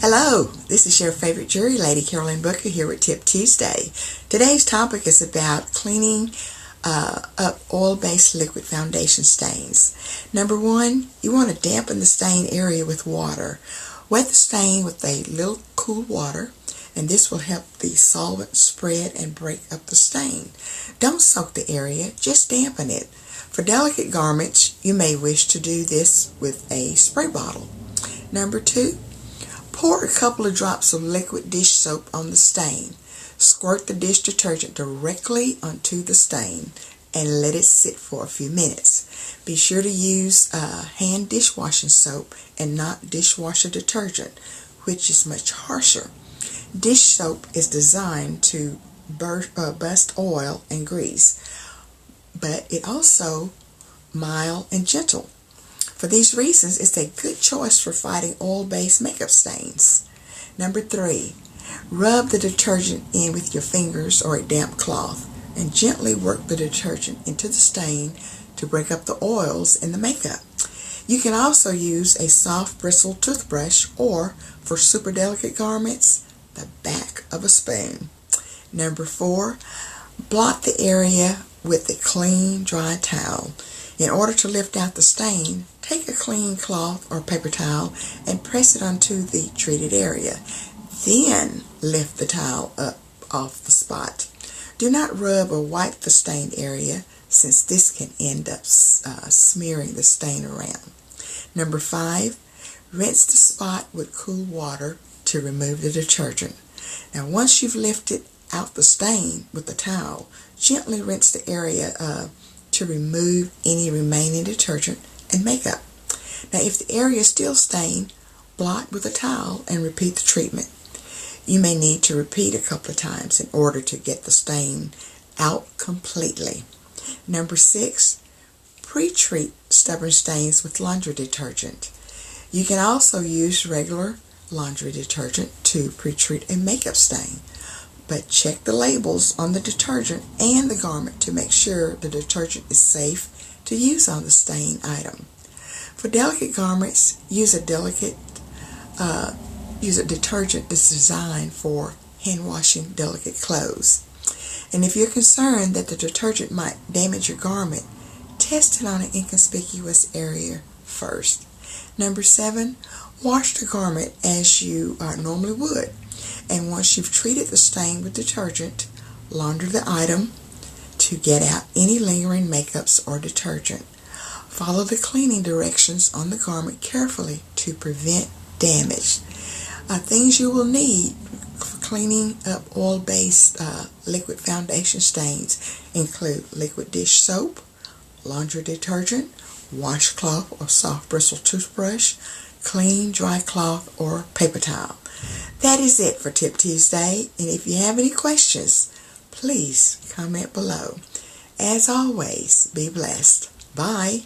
Hello, this is your favorite jury lady, Carolyn Booker, here with Tip Tuesday. Today's topic is about cleaning up oil-based liquid foundation stains. Number one, you want to dampen the stain area with water. Wet the stain with a little cool water, and this will help the solvent spread and break up the stain. Don't soak the area, just dampen it. For delicate garments, you may wish to do this with a spray bottle. Number two, pour a couple of drops of liquid dish soap on the stain. Squirt the dish detergent directly onto the stain and let it sit for a few minutes. Be sure to use hand dishwashing soap and not dishwasher detergent, which is much harsher. Dish soap is designed to bust oil and grease, but it also mild and gentle. For these reasons, it's a good choice for fighting oil-based makeup stains. Number three, rub the detergent in with your fingers or a damp cloth and gently work the detergent into the stain to break up the oils in the makeup. You can also use a soft bristled toothbrush or, for super delicate garments, the back of a spoon. Number four, blot the area with a clean, dry towel. In order to lift out the stain, take a clean cloth or paper towel and press it onto the treated area. Then lift the towel up off the spot. Do not rub or wipe the stained area, since this can end up smearing the stain around. Number five, rinse the spot with cool water to remove the detergent. Now once you've lifted out the stain with the towel, gently rinse the area to remove any remaining detergent and makeup. Now if the area is still stained, blot with a towel and repeat the treatment. You may need to repeat a couple of times in order to get the stain out completely. Number six, pre-treat stubborn stains with laundry detergent. You can also use regular laundry detergent to pre-treat a makeup stain, but check the labels on the detergent and the garment to make sure the detergent is safe to use on the stained item. For delicate garments, use a detergent that's designed for hand washing delicate clothes. And if you're concerned that the detergent might damage your garment, test it on an inconspicuous area first. Number seven, wash the garment as you normally would. And once you've treated the stain with detergent, launder the item to get out any lingering makeups or detergent. Follow the cleaning directions on the garment carefully to prevent damage. Things you will need for cleaning up oil-based liquid foundation stains include liquid dish soap, laundry detergent, washcloth or soft bristled toothbrush, clean dry cloth or paper towel. That is it for Tip Tuesday, and if you have any questions, please comment below. As always, be blessed. Bye.